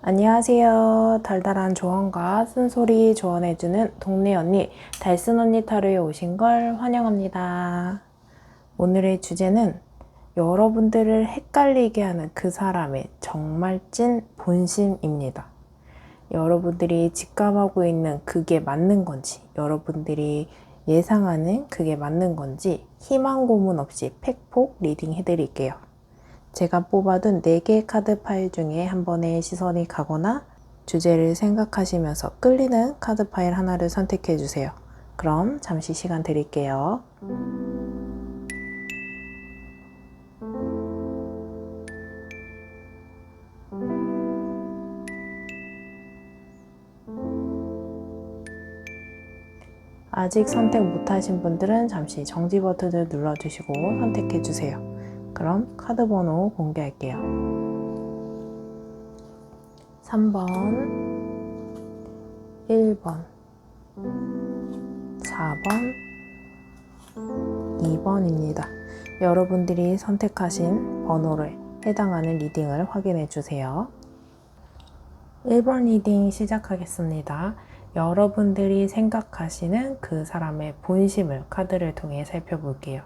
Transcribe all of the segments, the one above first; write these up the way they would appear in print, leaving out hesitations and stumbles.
안녕하세요. 달달한 조언과 쓴소리 조언해주는 동네 언니, 달쓴 언니 타로에 오신 걸 환영합니다. 오늘의 주제는 여러분들을 헷갈리게 하는 그 사람의 정말 찐 본심입니다. 여러분들이 직감하고 있는 그게 맞는 건지, 여러분들이 예상하는 그게 맞는 건지 희망 고문 없이 팩폭 리딩 해드릴게요. 제가 뽑아둔 4개의 카드 파일 중에 한 번에 시선이 가거나 주제를 생각하시면서 끌리는 카드 파일 하나를 선택해 주세요. 그럼 잠시 시간 드릴게요. 아직 선택 못하신 분들은 잠시 정지 버튼을 눌러주시고 선택해 주세요. 그럼 카드 번호 공개할게요. 3번, 1번, 4번, 2번입니다. 여러분들이 선택하신 번호를 해당하는 리딩을 확인해 주세요. 1번 리딩 시작하겠습니다. 여러분들이 생각하시는 그 사람의 본심을 카드를 통해 살펴볼게요.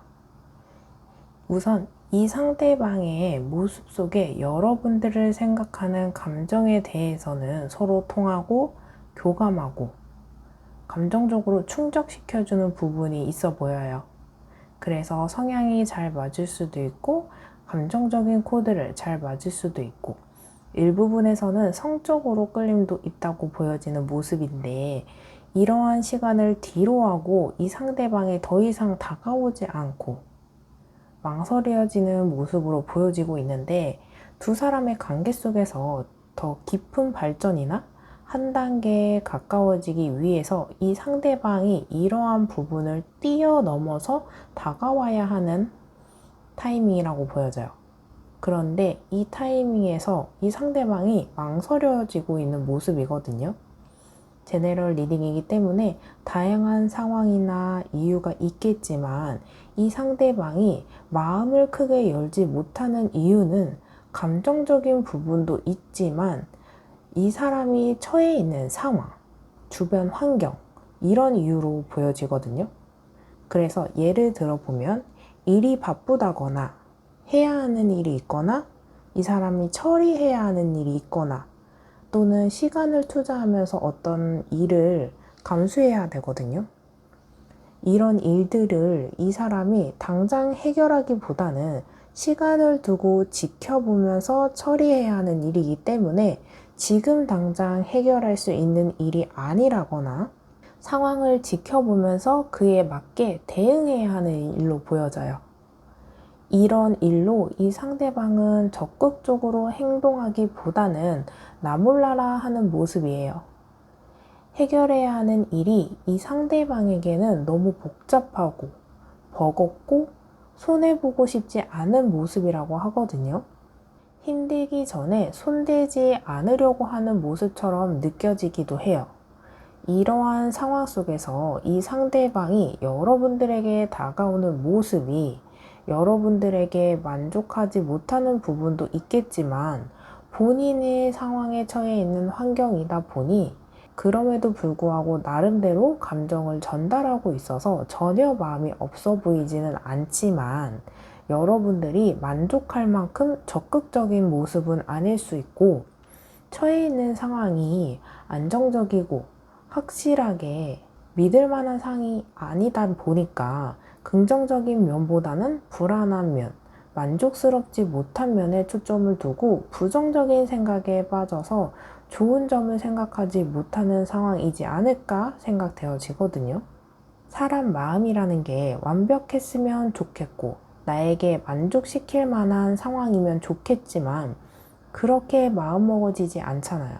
우선 이 상대방의 모습 속에 여러분들을 생각하는 감정에 대해서는 서로 통하고 교감하고 감정적으로 충족시켜주는 부분이 있어 보여요. 그래서 성향이 잘 맞을 수도 있고 감정적인 코드를 잘 맞을 수도 있고 일부분에서는 성적으로 끌림도 있다고 보여지는 모습인데 이러한 시간을 뒤로하고 이 상대방에 더 이상 다가오지 않고 망설여지는 모습으로 보여지고 있는데 두 사람의 관계 속에서 더 깊은 발전이나 한 단계 가까워지기 위해서 이 상대방이 이러한 부분을 뛰어넘어서 다가와야 하는 타이밍이라고 보여져요. 그런데 이 타이밍에서 이 상대방이 망설여지고 있는 모습이거든요. 제네럴 리딩이기 때문에 다양한 상황이나 이유가 있겠지만 이 상대방이 마음을 크게 열지 못하는 이유는 감정적인 부분도 있지만 이 사람이 처해 있는 상황, 주변 환경 이런 이유로 보여지거든요. 그래서 예를 들어보면 일이 바쁘다거나 해야 하는 일이 있거나 이 사람이 처리해야 하는 일이 있거나 또는 시간을 투자하면서 어떤 일을 감수해야 되거든요. 이런 일들을 이 사람이 당장 해결하기보다는 시간을 두고 지켜보면서 처리해야 하는 일이기 때문에 지금 당장 해결할 수 있는 일이 아니라거나 상황을 지켜보면서 그에 맞게 대응해야 하는 일로 보여져요. 이런 일로 이 상대방은 적극적으로 행동하기보다는 나몰라라 하는 모습이에요. 해결해야 하는 일이 이 상대방에게는 너무 복잡하고 버겁고 손해보고 싶지 않은 모습이라고 하거든요. 힘들기 전에 손대지 않으려고 하는 모습처럼 느껴지기도 해요. 이러한 상황 속에서 이 상대방이 여러분들에게 다가오는 모습이 여러분들에게 만족하지 못하는 부분도 있겠지만 본인의 상황에 처해 있는 환경이다 보니 그럼에도 불구하고 나름대로 감정을 전달하고 있어서 전혀 마음이 없어 보이지는 않지만 여러분들이 만족할 만큼 적극적인 모습은 아닐 수 있고 처해 있는 상황이 안정적이고 확실하게 믿을 만한 상황이 아니다 보니까 긍정적인 면보다는 불안한 면, 만족스럽지 못한 면에 초점을 두고 부정적인 생각에 빠져서 좋은 점을 생각하지 못하는 상황이지 않을까 생각되어지거든요. 사람 마음이라는 게 완벽했으면 좋겠고 나에게 만족시킬 만한 상황이면 좋겠지만 그렇게 마음먹어지지 않잖아요.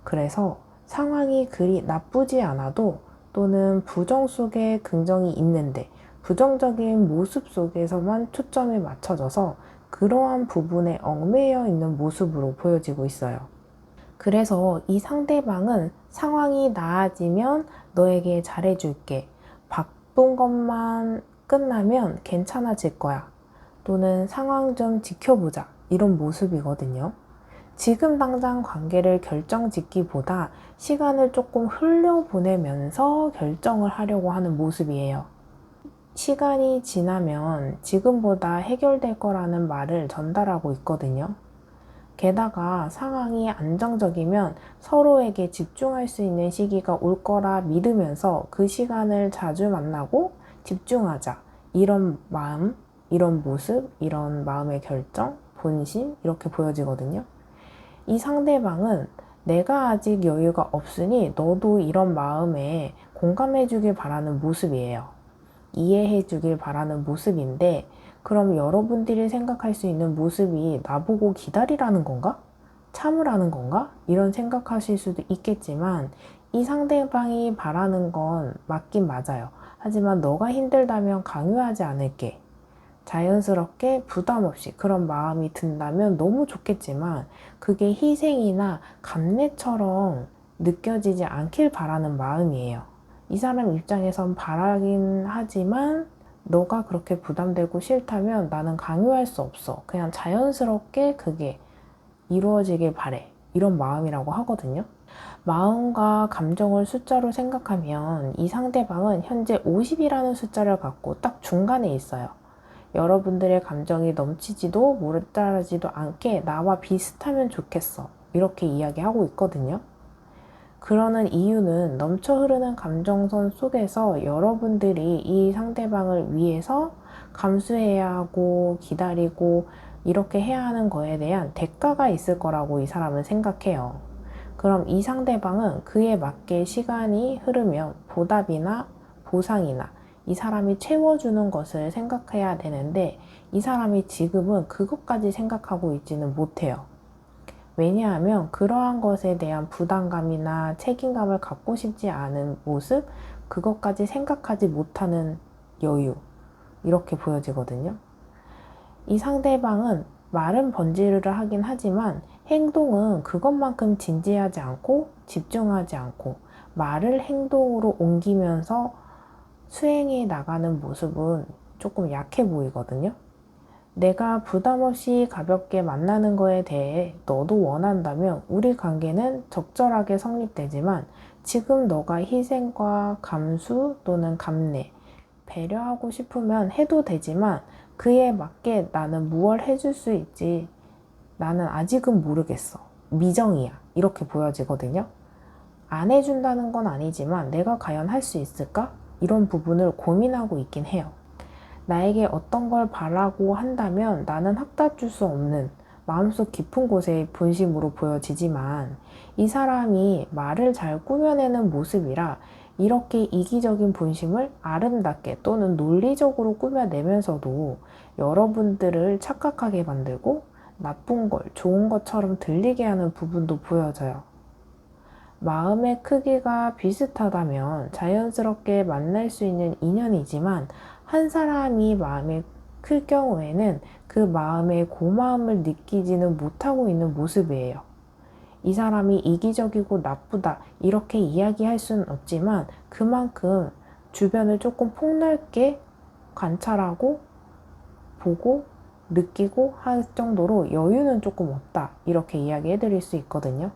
그래서 상황이 그리 나쁘지 않아도 또는 부정 속에 긍정이 있는데 부정적인 모습 속에서만 초점이 맞춰져서 그러한 부분에 얽매여 있는 모습으로 보여지고 있어요. 그래서 이 상대방은 상황이 나아지면 너에게 잘해줄게. 바쁜 것만 끝나면 괜찮아질 거야. 또는 상황 좀 지켜보자. 이런 모습이거든요. 지금 당장 관계를 결정짓기보다 시간을 조금 흘려보내면서 결정을 하려고 하는 모습이에요. 시간이 지나면 지금보다 해결될 거라는 말을 전달하고 있거든요. 게다가 상황이 안정적이면 서로에게 집중할 수 있는 시기가 올 거라 믿으면서 그 시간을 자주 만나고 집중하자. 이런 마음, 이런 모습, 이런 마음의 결정, 본심, 이렇게 보여지거든요. 이 상대방은 내가 아직 여유가 없으니 너도 이런 마음에 공감해 주길 바라는 모습이에요. 이해해 주길 바라는 모습인데, 그럼 여러분들이 생각할 수 있는 모습이 나보고 기다리라는 건가? 참으라는 건가? 이런 생각하실 수도 있겠지만, 이 상대방이 바라는 건 맞긴 맞아요. 하지만 너가 힘들다면 강요하지 않을게. 자연스럽게 부담 없이 그런 마음이 든다면 너무 좋겠지만, 그게 희생이나 감내처럼 느껴지지 않길 바라는 마음이에요. 이 사람 입장에선 바라긴 하지만 너가 그렇게 부담되고 싫다면 나는 강요할 수 없어. 그냥 자연스럽게 그게 이루어지길 바래. 이런 마음이라고 하거든요. 마음과 감정을 숫자로 생각하면 이 상대방은 현재 50이라는 숫자를 갖고 딱 중간에 있어요. 여러분들의 감정이 넘치지도 모자라지도 않게 나와 비슷하면 좋겠어. 이렇게 이야기하고 있거든요. 그러는 이유는 넘쳐 흐르는 감정선 속에서 여러분들이 이 상대방을 위해서 감수해야 하고 기다리고 이렇게 해야 하는 거에 대한 대가가 있을 거라고 이 사람은 생각해요. 그럼 이 상대방은 그에 맞게 시간이 흐르면 보답이나 보상이나 이 사람이 채워주는 것을 생각해야 되는데, 이 사람이 지금은 그것까지 생각하고 있지는 못해요. 왜냐하면 그러한 것에 대한 부담감이나 책임감을 갖고 싶지 않은 모습, 그것까지 생각하지 못하는 여유, 이렇게 보여지거든요. 이 상대방은 말은 번지르르 하긴 하지만 행동은 그것만큼 진지하지 않고 집중하지 않고 말을 행동으로 옮기면서 수행해 나가는 모습은 조금 약해 보이거든요. 내가 부담 없이 가볍게 만나는 거에 대해 너도 원한다면 우리 관계는 적절하게 성립되지만, 지금 너가 희생과 감수 또는 감내, 배려하고 싶으면 해도 되지만 그에 맞게 나는 무얼 해줄 수 있지? 나는 아직은 모르겠어. 미정이야. 이렇게 보여지거든요. 안 해준다는 건 아니지만 내가 과연 할 수 있을까? 이런 부분을 고민하고 있긴 해요. 나에게 어떤 걸 바라고 한다면 나는 학다줄 수 없는 마음속 깊은 곳의 본심으로 보여지지만, 이 사람이 말을 잘 꾸며내는 모습이라 이렇게 이기적인 본심을 아름답게 또는 논리적으로 꾸며내면서도 여러분들을 착각하게 만들고 나쁜 걸 좋은 것처럼 들리게 하는 부분도 보여져요. 마음의 크기가 비슷하다면 자연스럽게 만날 수 있는 인연이지만, 한 사람이 마음이 클 경우에는 그 마음의 고마움을 느끼지는 못하고 있는 모습이에요. 이 사람이 이기적이고 나쁘다 이렇게 이야기할 수는 없지만, 그만큼 주변을 조금 폭넓게 관찰하고 보고 느끼고 할 정도로 여유는 조금 없다, 이렇게 이야기해 드릴 수 있거든요.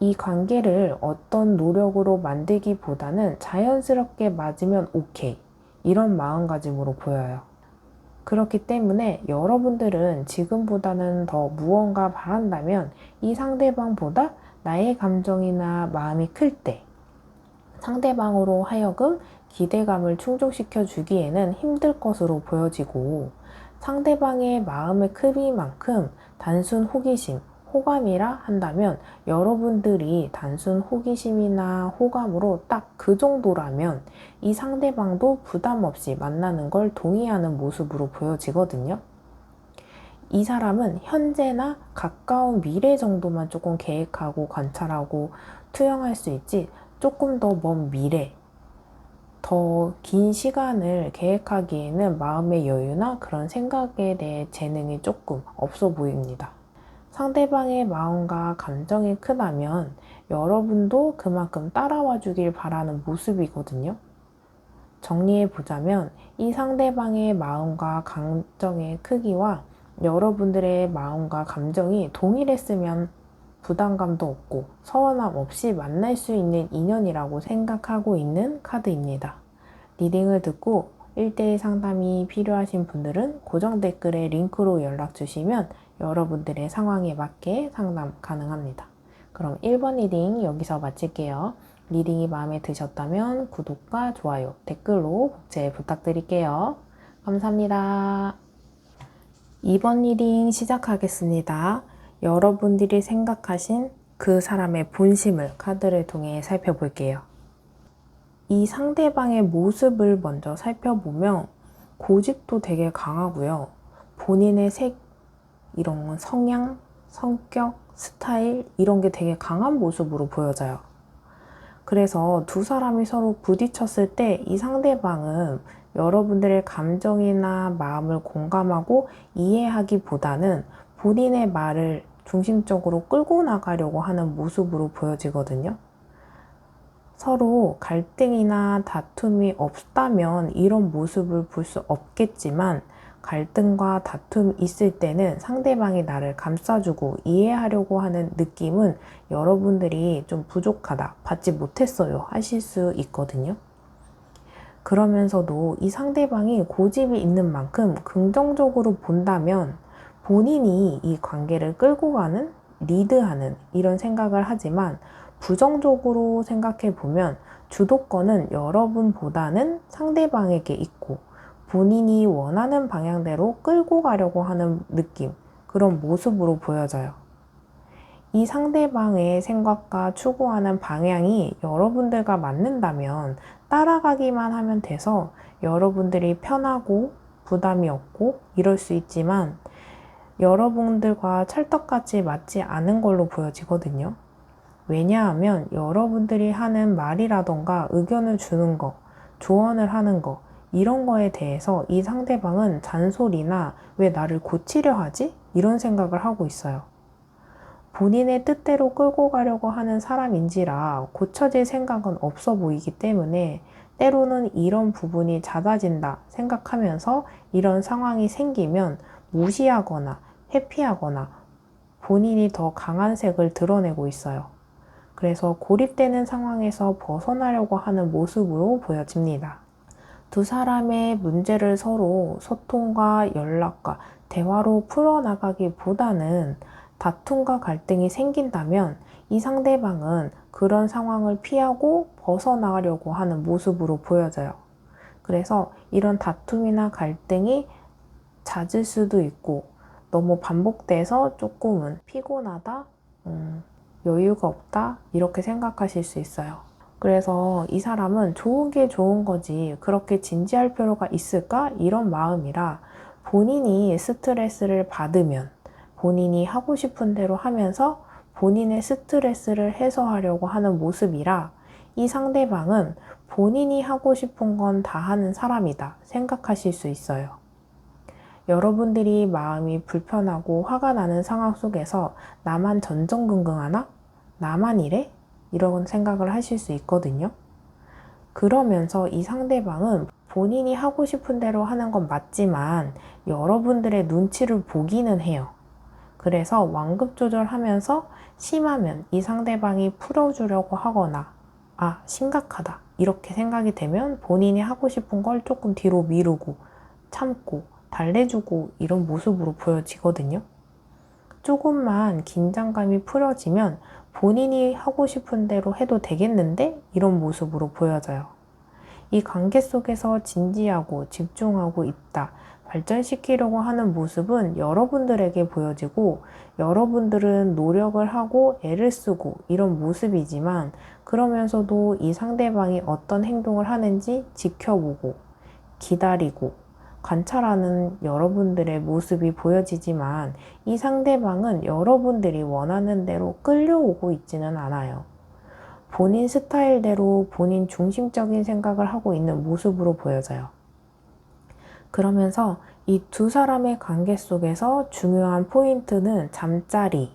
이 관계를 어떤 노력으로 만들기보다는 자연스럽게 맞으면 오케이, 이런 마음가짐으로 보여요. 그렇기 때문에 여러분들은 지금보다는 더 무언가 바란다면 이 상대방보다 나의 감정이나 마음이 클 때 상대방으로 하여금 기대감을 충족시켜 주기에는 힘들 것으로 보여지고, 상대방의 마음의 크기만큼 단순 호기심, 호감이라 한다면 여러분들이 단순 호기심이나 호감으로 딱 그 정도라면 이 상대방도 부담 없이 만나는 걸 동의하는 모습으로 보여지거든요. 이 사람은 현재나 가까운 미래 정도만 조금 계획하고 관찰하고 투영할 수 있지, 조금 더 먼 미래, 더 긴 시간을 계획하기에는 마음의 여유나 그런 생각에 대해 재능이 조금 없어 보입니다. 상대방의 마음과 감정이 크다면 여러분도 그만큼 따라와 주길 바라는 모습이거든요. 정리해 보자면 이 상대방의 마음과 감정의 크기와 여러분들의 마음과 감정이 동일했으면 부담감도 없고 서운함 없이 만날 수 있는 인연이라고 생각하고 있는 카드입니다. 리딩을 듣고 1대1 상담이 필요하신 분들은 고정 댓글에 링크로 연락 주시면 여러분들의 상황에 맞게 상담 가능합니다. 그럼 1번 리딩 여기서 마칠게요. 리딩이 마음에 드셨다면 구독과 좋아요, 댓글로 복제 부탁드릴게요. 감사합니다. 2번 리딩 시작하겠습니다. 여러분들이 생각하신 그 사람의 본심을 카드를 통해 살펴볼게요. 이 상대방의 모습을 먼저 살펴보면 고집도 되게 강하고요. 본인의 색, 이런 성향, 성격, 스타일 이런 게 되게 강한 모습으로 보여져요. 그래서 두 사람이 서로 부딪혔을 때 이 상대방은 여러분들의 감정이나 마음을 공감하고 이해하기보다는 본인의 말을 중심적으로 끌고 나가려고 하는 모습으로 보여지거든요. 서로 갈등이나 다툼이 없다면 이런 모습을 볼 수 없겠지만 갈등과 다툼이 있을 때는 상대방이 나를 감싸주고 이해하려고 하는 느낌은 여러분들이 좀 부족하다, 받지 못했어요 하실 수 있거든요. 그러면서도 이 상대방이 고집이 있는 만큼 긍정적으로 본다면 본인이 이 관계를 끌고 가는, 리드하는 이런 생각을 하지만 부정적으로 생각해 보면 주도권은 여러분보다는 상대방에게 있고 본인이 원하는 방향대로 끌고 가려고 하는 느낌, 그런 모습으로 보여져요. 이 상대방의 생각과 추구하는 방향이 여러분들과 맞는다면 따라가기만 하면 돼서 여러분들이 편하고 부담이 없고 이럴 수 있지만 여러분들과 찰떡같이 맞지 않은 걸로 보여지거든요. 왜냐하면 여러분들이 하는 말이라던가 의견을 주는 거, 조언을 하는 거 이런 거에 대해서 이 상대방은 잔소리나 왜 나를 고치려 하지? 이런 생각을 하고 있어요. 본인의 뜻대로 끌고 가려고 하는 사람인지라 고쳐질 생각은 없어 보이기 때문에 때로는 이런 부분이 잦아진다 생각하면서 이런 상황이 생기면 무시하거나 회피하거나 본인이 더 강한 색을 드러내고 있어요. 그래서 고립되는 상황에서 벗어나려고 하는 모습으로 보여집니다. 두 사람의 문제를 서로 소통과 연락과 대화로 풀어나가기보다는 다툼과 갈등이 생긴다면 이 상대방은 그런 상황을 피하고 벗어나가려고 하는 모습으로 보여져요. 그래서 이런 다툼이나 갈등이 잦을 수도 있고 너무 반복돼서 조금은 피곤하다, 여유가 없다 이렇게 생각하실 수 있어요. 그래서 이 사람은 좋은 게 좋은 거지 그렇게 진지할 필요가 있을까? 이런 마음이라 본인이 스트레스를 받으면 본인이 하고 싶은 대로 하면서 본인의 스트레스를 해소하려고 하는 모습이라 이 상대방은 본인이 하고 싶은 건 다 하는 사람이다 생각하실 수 있어요. 여러분들이 마음이 불편하고 화가 나는 상황 속에서 나만 전전긍긍하나? 나만 이래? 이런 생각을 하실 수 있거든요. 그러면서 이 상대방은 본인이 하고 싶은 대로 하는 건 맞지만 여러분들의 눈치를 보기는 해요. 그래서 완급 조절하면서 심하면 이 상대방이 풀어주려고 하거나 아, 심각하다 이렇게 생각이 되면 본인이 하고 싶은 걸 조금 뒤로 미루고 참고 달래주고 이런 모습으로 보여지거든요. 조금만 긴장감이 풀어지면 본인이 하고 싶은 대로 해도 되겠는데? 이런 모습으로 보여져요. 이 관계 속에서 진지하고 집중하고 있다, 발전시키려고 하는 모습은 여러분들에게 보여지고 여러분들은 노력을 하고 애를 쓰고 이런 모습이지만 그러면서도 이 상대방이 어떤 행동을 하는지 지켜보고 기다리고 관찰하는 여러분들의 모습이 보여지지만 이 상대방은 여러분들이 원하는 대로 끌려오고 있지는 않아요. 본인 스타일대로 본인 중심적인 생각을 하고 있는 모습으로 보여져요. 그러면서 이 두 사람의 관계 속에서 중요한 포인트는 잠자리,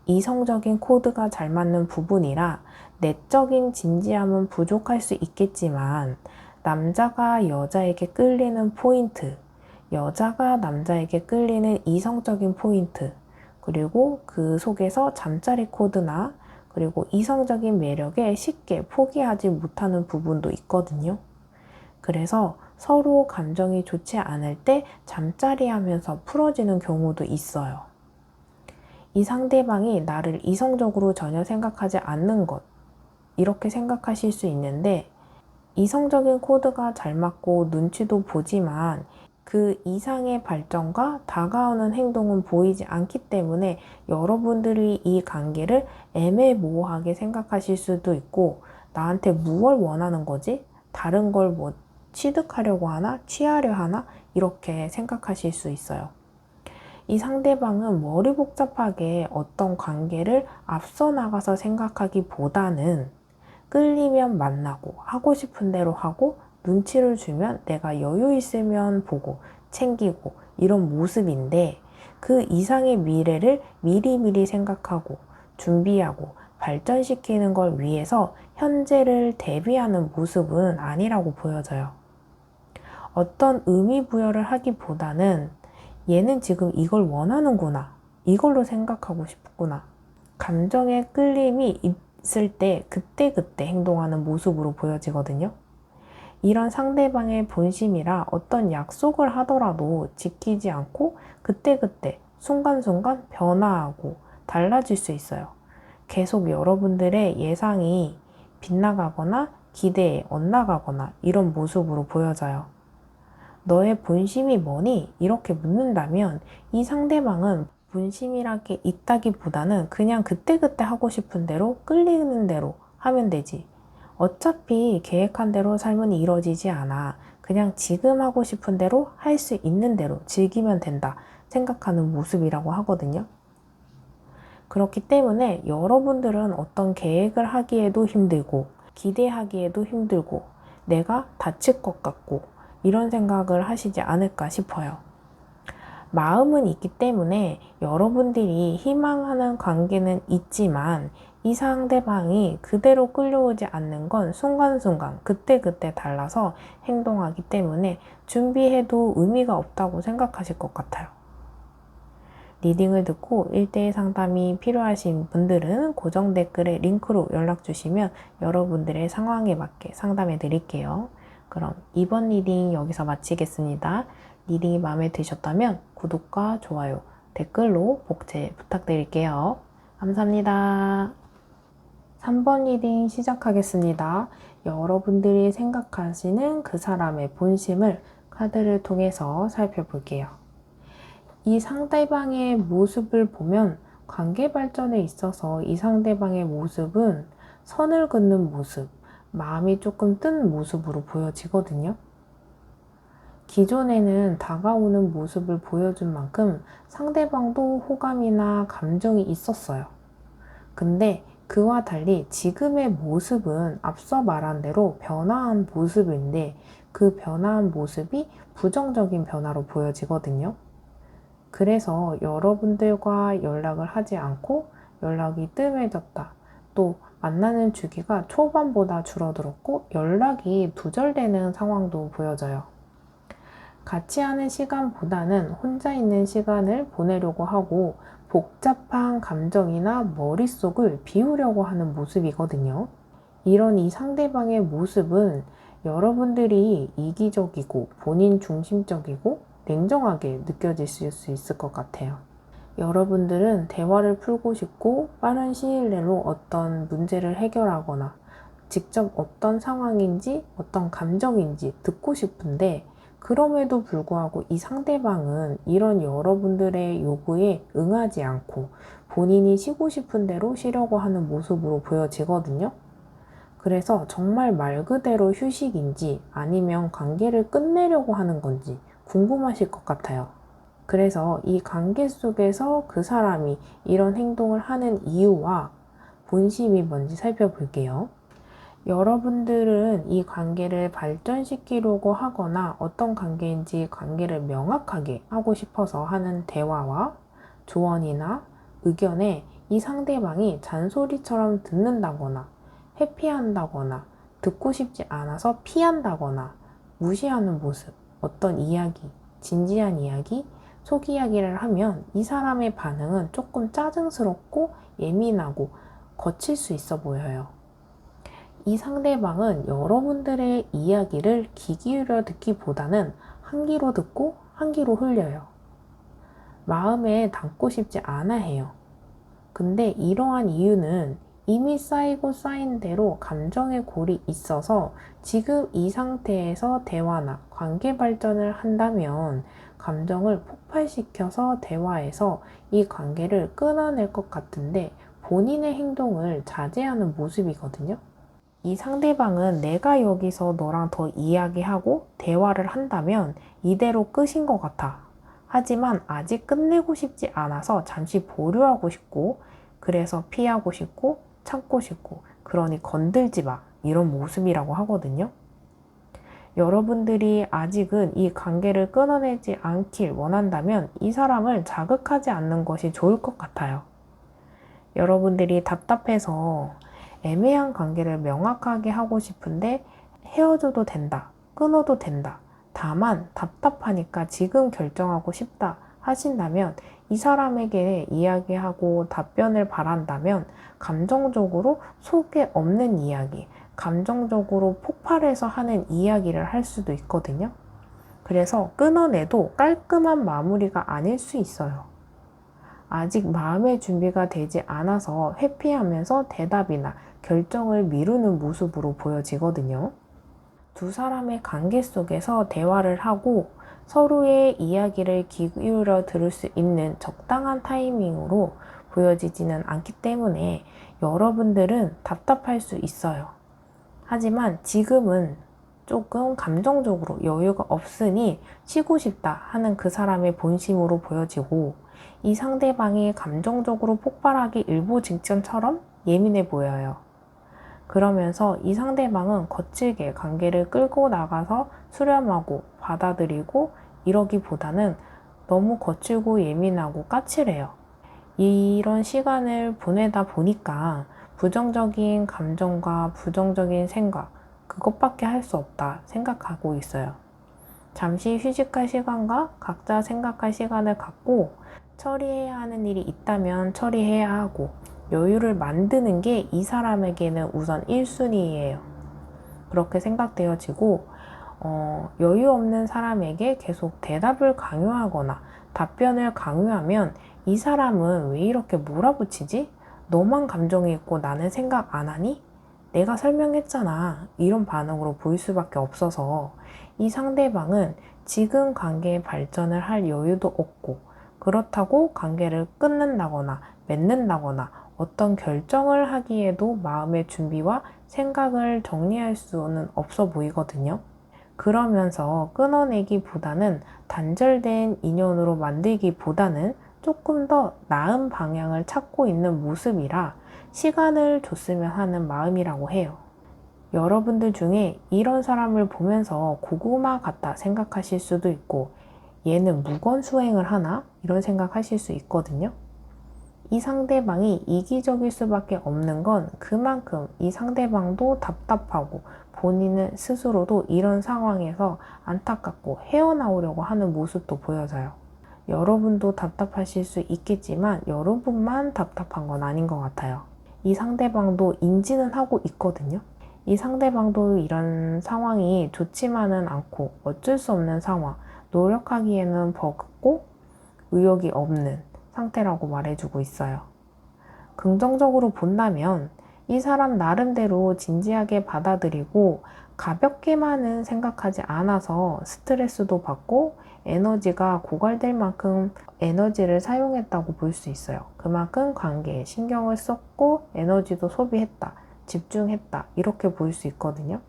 이성적인 코드가 잘 맞는 부분이라 내적인 진지함은 부족할 수 있겠지만 남자가 여자에게 끌리는 포인트, 여자가 남자에게 끌리는 이성적인 포인트, 그리고 그 속에서 잠자리 코드나 그리고 이성적인 매력에 쉽게 포기하지 못하는 부분도 있거든요. 그래서 서로 감정이 좋지 않을 때 잠자리 하면서 풀어지는 경우도 있어요. 이 상대방이 나를 이성적으로 전혀 생각하지 않는 것, 이렇게 생각하실 수 있는데, 이성적인 코드가 잘 맞고 눈치도 보지만 그 이상의 발전과 다가오는 행동은 보이지 않기 때문에 여러분들이 이 관계를 애매모호하게 생각하실 수도 있고, 나한테 무엇을 원하는 거지? 다른 걸 뭐 취득하려고 하나? 취하려 하나? 이렇게 생각하실 수 있어요. 이 상대방은 머리 복잡하게 어떤 관계를 앞서 나가서 생각하기보다는 끌리면 만나고 하고 싶은 대로 하고 눈치를 주면 내가 여유 있으면 보고 챙기고 이런 모습인데, 그 이상의 미래를 미리미리 생각하고 준비하고 발전시키는 걸 위해서 현재를 대비하는 모습은 아니라고 보여져요. 어떤 의미 부여를 하기보다는 얘는 지금 이걸 원하는구나, 이걸로 생각하고 싶구나, 감정의 끌림이 있을 때 그때그때 행동하는 모습으로 보여지거든요. 이런 상대방의 본심이라 어떤 약속을 하더라도 지키지 않고 그때그때 순간순간 변화하고 달라질 수 있어요. 계속 여러분들의 예상이 빗나가거나 기대에 엇나가거나 이런 모습으로 보여져요. 너의 본심이 뭐니? 이렇게 묻는다면 이 상대방은 본심이란 게 있다기보다는 그냥 그때그때 하고 싶은 대로 끌리는 대로 하면 되지. 어차피 계획한 대로 삶은 이루어지지 않아. 그냥 지금 하고 싶은 대로 할 수 있는 대로 즐기면 된다 생각하는 모습이라고 하거든요. 그렇기 때문에 여러분들은 어떤 계획을 하기에도 힘들고 기대하기에도 힘들고 내가 다칠 것 같고 이런 생각을 하시지 않을까 싶어요. 마음은 있기 때문에 여러분들이 희망하는 관계는 있지만 이 상대방이 그대로 끌려오지 않는 건 순간순간 그때그때 달라서 행동하기 때문에 준비해도 의미가 없다고 생각하실 것 같아요. 리딩을 듣고 1대1 상담이 필요하신 분들은 고정 댓글에 링크로 연락 주시면 여러분들의 상황에 맞게 상담해 드릴게요. 그럼 이번 리딩 여기서 마치겠습니다. 리딩이 마음에 드셨다면 구독과 좋아요, 댓글로 복제 부탁드릴게요. 감사합니다. 3번 리딩 시작하겠습니다. 여러분들이 생각하시는 그 사람의 본심을 카드를 통해서 살펴볼게요. 이 상대방의 모습을 보면 관계 발전에 있어서 이 상대방의 모습은 선을 긋는 모습, 마음이 조금 뜬 모습으로 보여지거든요. 기존에는 다가오는 모습을 보여준 만큼 상대방도 호감이나 감정이 있었어요. 근데 그와 달리 지금의 모습은 앞서 말한 대로 변화한 모습인데 그 변화한 모습이 부정적인 변화로 보여지거든요. 그래서 여러분들과 연락을 하지 않고 연락이 뜸해졌다. 또 만나는 주기가 초반보다 줄어들었고 연락이 두절되는 상황도 보여져요. 같이 하는 시간보다는 혼자 있는 시간을 보내려고 하고 복잡한 감정이나 머릿속을 비우려고 하는 모습이거든요. 이런 이 상대방의 모습은 여러분들이 이기적이고 본인 중심적이고 냉정하게 느껴질 수 있을 것 같아요. 여러분들은 대화를 풀고 싶고 빠른 시일 내로 어떤 문제를 해결하거나 직접 어떤 상황인지 어떤 감정인지 듣고 싶은데, 그럼에도 불구하고 이 상대방은 이런 여러분들의 요구에 응하지 않고 본인이 쉬고 싶은 대로 쉬려고 하는 모습으로 보여지거든요. 그래서 정말 말 그대로 휴식인지 아니면 관계를 끝내려고 하는 건지 궁금하실 것 같아요. 그래서 이 관계 속에서 그 사람이 이런 행동을 하는 이유와 본심이 뭔지 살펴볼게요. 여러분들은 이 관계를 발전시키려고 하거나 어떤 관계인지 관계를 명확하게 하고 싶어서 하는 대화와 조언이나 의견에 이 상대방이 잔소리처럼 듣는다거나 회피한다거나 듣고 싶지 않아서 피한다거나 무시하는 모습, 어떤 이야기, 진지한 이야기, 속 이야기를 하면 이 사람의 반응은 조금 짜증스럽고 예민하고 거칠 수 있어 보여요. 이 상대방은 여러분들의 이야기를 귀 기울여 듣기보다는 한 귀로 듣고 한 귀로 흘려요. 마음에 담고 싶지 않아 해요. 근데 이러한 이유는 이미 쌓이고 쌓인 대로 감정의 골이 있어서 지금 이 상태에서 대화나 관계 발전을 한다면 감정을 폭발시켜서 대화해서 이 관계를 끊어낼 것 같은데 본인의 행동을 자제하는 모습이거든요. 이 상대방은 내가 여기서 너랑 더 이야기하고 대화를 한다면 이대로 끝인 것 같아. 하지만 아직 끝내고 싶지 않아서 잠시 보류하고 싶고, 그래서 피하고 싶고, 참고 싶고, 그러니 건들지 마. 이런 모습이라고 하거든요. 여러분들이 아직은 이 관계를 끊어내지 않길 원한다면 이 사람을 자극하지 않는 것이 좋을 것 같아요. 여러분들이 답답해서 애매한 관계를 명확하게 하고 싶은데 헤어져도 된다, 끊어도 된다. 다만 답답하니까 지금 결정하고 싶다 하신다면 이 사람에게 이야기하고 답변을 바란다면 감정적으로 속에 없는 이야기, 감정적으로 폭발해서 하는 이야기를 할 수도 있거든요. 그래서 끊어내도 깔끔한 마무리가 아닐 수 있어요. 아직 마음의 준비가 되지 않아서 회피하면서 대답이나 결정을 미루는 모습으로 보여지거든요. 두 사람의 관계 속에서 대화를 하고 서로의 이야기를 귀 기울여 들을 수 있는 적당한 타이밍으로 보여지지는 않기 때문에 여러분들은 답답할 수 있어요. 하지만 지금은 조금 감정적으로 여유가 없으니 쉬고 싶다 하는 그 사람의 본심으로 보여지고 이 상대방이 감정적으로 폭발하기 일보 직전처럼 예민해 보여요. 그러면서 이 상대방은 거칠게 관계를 끌고 나가서 수렴하고 받아들이고 이러기보다는 너무 거칠고 예민하고 까칠해요. 이런 시간을 보내다 보니까 부정적인 감정과 부정적인 생각, 그것밖에 할 수 없다 생각하고 있어요. 잠시 휴식할 시간과 각자 생각할 시간을 갖고 처리해야 하는 일이 있다면 처리해야 하고 여유를 만드는 게 이 사람에게는 우선 1순위예요. 그렇게 생각되어지고 여유 없는 사람에게 계속 대답을 강요하거나 답변을 강요하면 이 사람은 왜 이렇게 몰아붙이지? 너만 감정이 있고 나는 생각 안 하니? 내가 설명했잖아. 이런 반응으로 보일 수밖에 없어서 이 상대방은 지금 관계의 발전을 할 여유도 없고 그렇다고 관계를 끊는다거나 맺는다거나 어떤 결정을 하기에도 마음의 준비와 생각을 정리할 수는 없어 보이거든요. 그러면서 끊어내기보다는 단절된 인연으로 만들기보다는 조금 더 나은 방향을 찾고 있는 모습이라 시간을 줬으면 하는 마음이라고 해요. 여러분들 중에 이런 사람을 보면서 고구마 같다 생각하실 수도 있고 얘는 무건수행을 하나? 이런 생각하실 수 있거든요. 이 상대방이 이기적일 수밖에 없는 건 그만큼 이 상대방도 답답하고 본인은 스스로도 이런 상황에서 안타깝고 헤어나오려고 하는 모습도 보여져요. 여러분도 답답하실 수 있겠지만 여러분만 답답한 건 아닌 것 같아요. 이 상대방도 인지는 하고 있거든요. 이 상대방도 이런 상황이 좋지만은 않고 어쩔 수 없는 상황, 노력하기에는 버겁고 의욕이 없는 상태라고 말해주고 있어요. 긍정적으로 본다면 이 사람 나름대로 진지하게 받아들이고 가볍게만은 생각하지 않아서 스트레스도 받고 에너지가 고갈될 만큼 에너지를 사용했다고 볼 수 있어요. 그만큼 관계에 신경을 썼고 에너지도 소비했다, 집중했다 이렇게 볼 수 있거든요.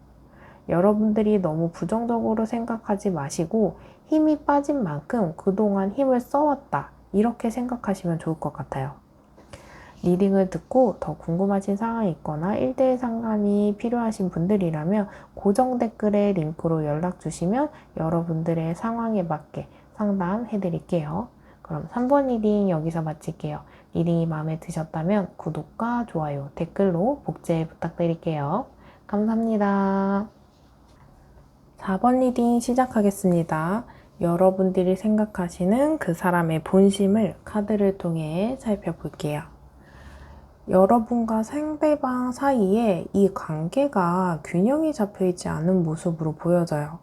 여러분들이 너무 부정적으로 생각하지 마시고 힘이 빠진 만큼 그동안 힘을 써왔다 이렇게 생각하시면 좋을 것 같아요. 리딩을 듣고 더 궁금하신 사항이 있거나 1대1 상담이 필요하신 분들이라면 고정 댓글에 링크로 연락 주시면 여러분들의 상황에 맞게 상담해 드릴게요. 그럼 3번 리딩 여기서 마칠게요. 리딩이 마음에 드셨다면 구독과 좋아요, 댓글로 복제 부탁드릴게요. 감사합니다. 4번 리딩 시작하겠습니다. 여러분들이 생각하시는 그 사람의 본심을 카드를 통해 살펴볼게요. 여러분과 상대방 사이에 이 관계가 균형이 잡혀있지 않은 모습으로 보여져요.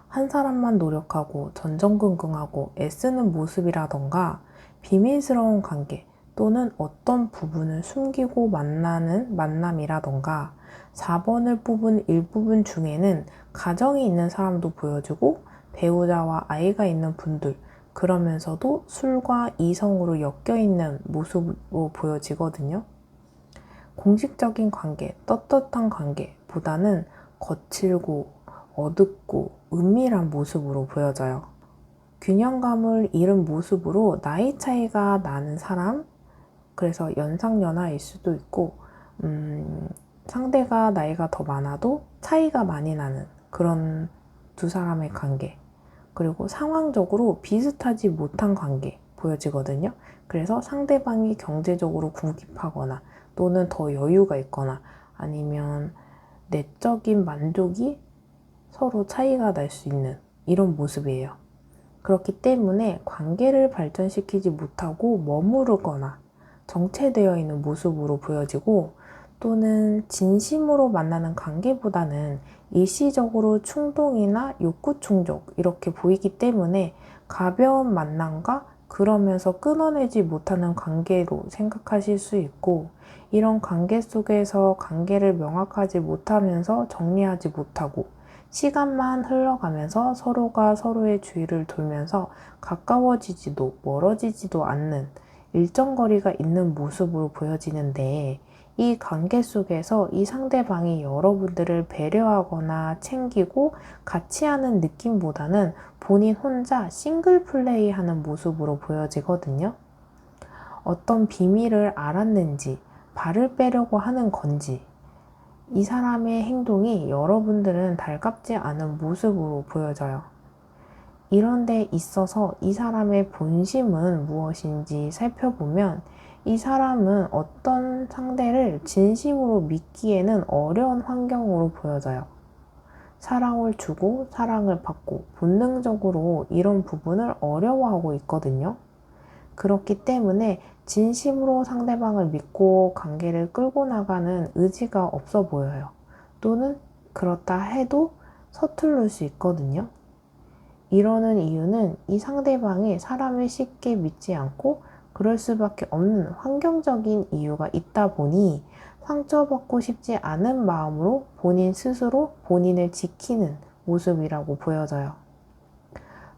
한 사람만 노력하고 전전긍긍하고 애쓰는 모습이라던가 비밀스러운 관계 또는 어떤 부분을 숨기고 만나는 만남이라던가 4번을 뽑은 일부분 중에는 가정이 있는 사람도 보여지고 배우자와 아이가 있는 분들, 그러면서도 술과 이성으로 엮여있는 모습으로 보여지거든요. 공식적인 관계, 떳떳한 관계보다는 거칠고 어둡고 은밀한 모습으로 보여져요. 균형감을 잃은 모습으로 나이 차이가 나는 사람, 그래서 연상연하일 수도 있고 상대가 나이가 더 많아도 차이가 많이 나는 그런 두 사람의 관계, 그리고 상황적으로 비슷하지 못한 관계 보여지거든요. 그래서 상대방이 경제적으로 궁핍하거나 또는 더 여유가 있거나 아니면 내적인 만족이 서로 차이가 날 수 있는 이런 모습이에요. 그렇기 때문에 관계를 발전시키지 못하고 머무르거나 정체되어 있는 모습으로 보여지고, 또는 진심으로 만나는 관계보다는 일시적으로 충동이나 욕구 충족 이렇게 보이기 때문에 가벼운 만남과 그러면서 끊어내지 못하는 관계로 생각하실 수 있고, 이런 관계 속에서 관계를 명확하지 못하면서 정리하지 못하고 시간만 흘러가면서 서로가 서로의 주위를 돌면서 가까워지지도 멀어지지도 않는 일정거리가 있는 모습으로 보여지는데, 이 관계 속에서 이 상대방이 여러분들을 배려하거나 챙기고 같이 하는 느낌보다는 본인 혼자 싱글 플레이 하는 모습으로 보여지거든요. 어떤 비밀을 알았는지, 발을 빼려고 하는 건지, 이 사람의 행동이 여러분들은 달갑지 않은 모습으로 보여져요. 이런 데 있어서 이 사람의 본심은 무엇인지 살펴보면, 이 사람은 어떤 상대를 진심으로 믿기에는 어려운 환경으로 보여져요. 사랑을 주고 사랑을 받고 본능적으로 이런 부분을 어려워하고 있거든요. 그렇기 때문에 진심으로 상대방을 믿고 관계를 끌고 나가는 의지가 없어 보여요. 또는 그렇다 해도 서투를 수 있거든요. 이러는 이유는 이 상대방이 사람을 쉽게 믿지 않고 그럴 수밖에 없는 환경적인 이유가 있다 보니 상처받고 싶지 않은 마음으로 본인 스스로 본인을 지키는 모습이라고 보여져요.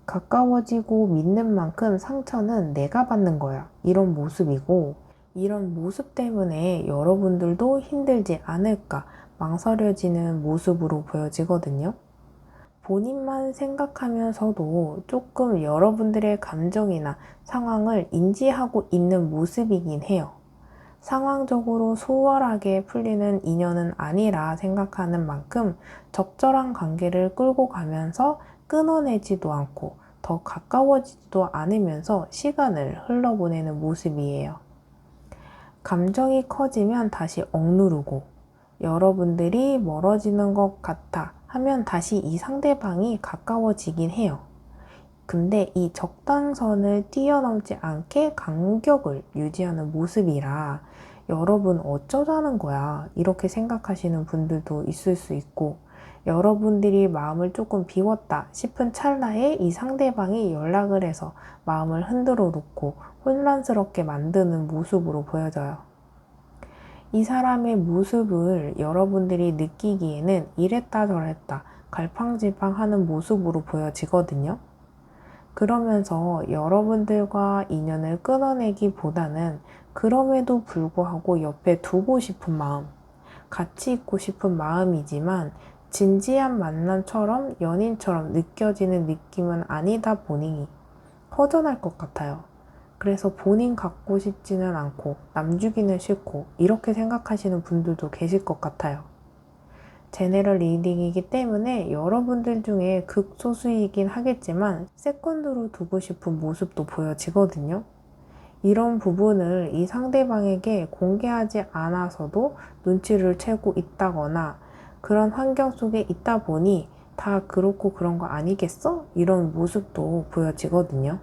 가까워지고 믿는 만큼 상처는 내가 받는 거야, 이런 모습이고, 이런 모습 때문에 여러분들도 힘들지 않을까 망설여지는 모습으로 보여지거든요. 본인만 생각하면서도 조금 여러분들의 감정이나 상황을 인지하고 있는 모습이긴 해요. 상황적으로 수월하게 풀리는 인연은 아니라 생각하는 만큼 적절한 관계를 끌고 가면서 끊어내지도 않고 더 가까워지지도 않으면서 시간을 흘러보내는 모습이에요. 감정이 커지면 다시 억누르고, 여러분들이 멀어지는 것 같아 하면 다시 이 상대방이 가까워지긴 해요. 근데 이 적당선을 뛰어넘지 않게 간격을 유지하는 모습이라 여러분 어쩌자는 거야, 이렇게 생각하시는 분들도 있을 수 있고, 여러분들이 마음을 조금 비웠다 싶은 찰나에 이 상대방이 연락을 해서 마음을 흔들어 놓고 혼란스럽게 만드는 모습으로 보여져요. 이 사람의 모습을 여러분들이 느끼기에는 이랬다 저랬다 갈팡질팡하는 모습으로 보여지거든요. 그러면서 여러분들과 인연을 끊어내기보다는 그럼에도 불구하고 옆에 두고 싶은 마음, 같이 있고 싶은 마음이지만 진지한 만남처럼 연인처럼 느껴지는 느낌은 아니다 보니 허전할 것 같아요. 그래서 본인 갖고 싶지는 않고 남 주기는 싫고 이렇게 생각하시는 분들도 계실 것 같아요. 제네럴 리딩이기 때문에 여러분들 중에 극소수이긴 하겠지만 세컨드로 두고 싶은 모습도 보여지거든요. 이런 부분을 이 상대방에게 공개하지 않아서도 눈치를 채고 있다거나 그런 환경 속에 있다 보니 다 그렇고 그런 거 아니겠어? 이런 모습도 보여지거든요.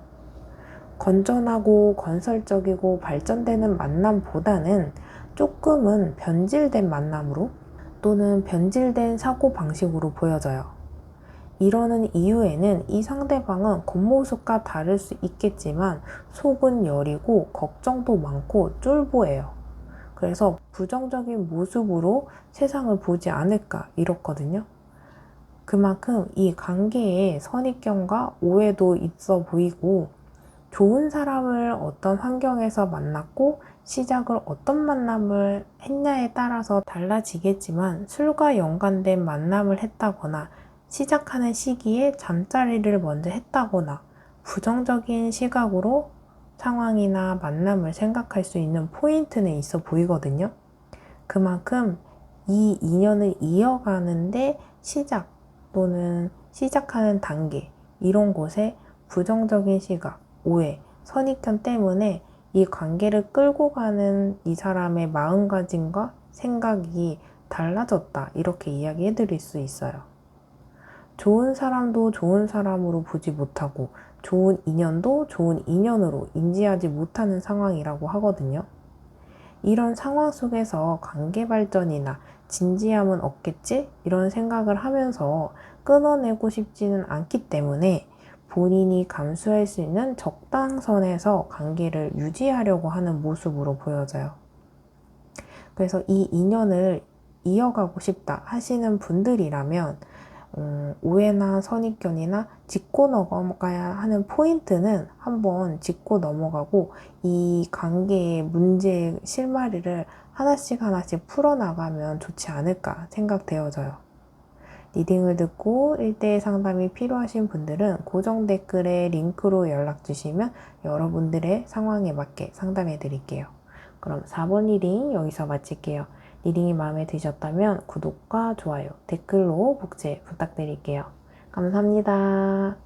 건전하고 건설적이고 발전되는 만남보다는 조금은 변질된 만남으로 또는 변질된 사고방식으로 보여져요. 이러는 이유에는 이 상대방은 겉모습과 다를 수 있겠지만 속은 여리고 걱정도 많고 쫄보예요. 그래서 부정적인 모습으로 세상을 보지 않을까 이렇거든요. 그만큼 이 관계에 선입견과 오해도 있어 보이고 좋은 사람을 어떤 환경에서 만났고 시작을 어떤 만남을 했냐에 따라서 달라지겠지만 술과 연관된 만남을 했다거나 시작하는 시기에 잠자리를 먼저 했다거나 부정적인 시각으로 상황이나 만남을 생각할 수 있는 포인트는 있어 보이거든요. 그만큼 이 인연을 이어가는데 시작 또는 시작하는 단계 이런 곳에 부정적인 시각, 오해, 선입견 때문에 이 관계를 끌고 가는 이 사람의 마음가짐과 생각이 달라졌다 이렇게 이야기해 드릴 수 있어요. 좋은 사람도 좋은 사람으로 보지 못하고 좋은 인연도 좋은 인연으로 인지하지 못하는 상황이라고 하거든요. 이런 상황 속에서 관계 발전이나 진지함은 없겠지? 이런 생각을 하면서 끊어내고 싶지는 않기 때문에 본인이 감수할 수 있는 적당선에서 관계를 유지하려고 하는 모습으로 보여져요. 그래서 이 인연을 이어가고 싶다 하시는 분들이라면 오해나 선입견이나 짚고 넘어가야 하는 포인트는 한번 짚고 넘어가고 이 관계의 문제의 실마리를 하나씩 하나씩 풀어나가면 좋지 않을까 생각되어져요. 리딩을 듣고 1대1 상담이 필요하신 분들은 고정 댓글에 링크로 연락 주시면 여러분들의 상황에 맞게 상담해 드릴게요. 그럼 4번 리딩 여기서 마칠게요. 리딩이 마음에 드셨다면 구독과 좋아요, 댓글로 복제 부탁드릴게요. 감사합니다.